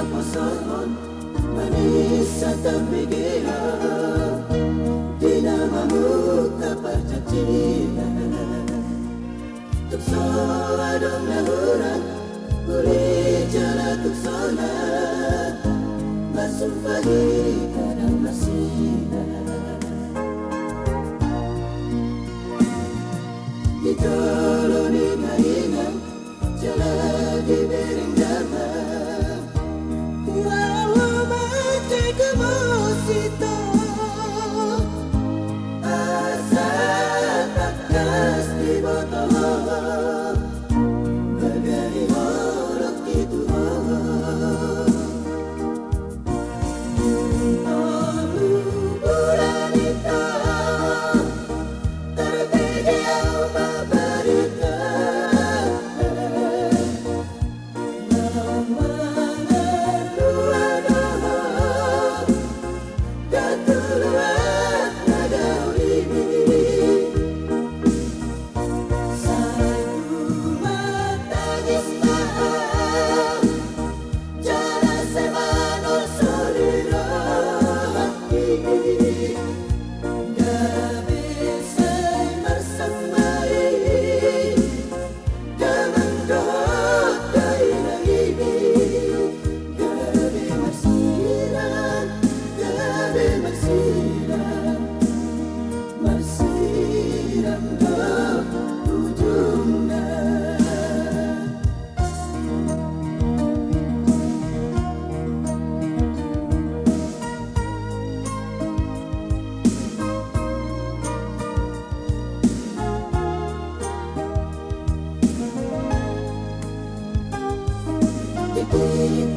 pasangan manis atau begia di namamu kapal cacian tuk soa dong nahuran uli jala tuk sona masuk pagi kadang masih di toloni mainan jala di bereng dama walau macam kemosito asa tak kas di botol bergari horok itu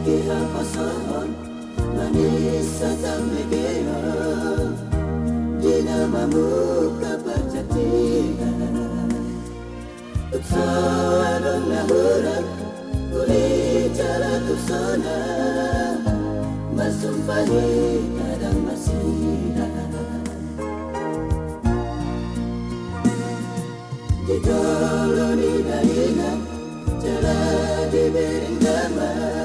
Kira pasangan manis atau begia di namamu kapal cacian tuk soa dong nahuran uli jala tuk sona masuk pagi kadang masih di toloni mainan jala di bereng dama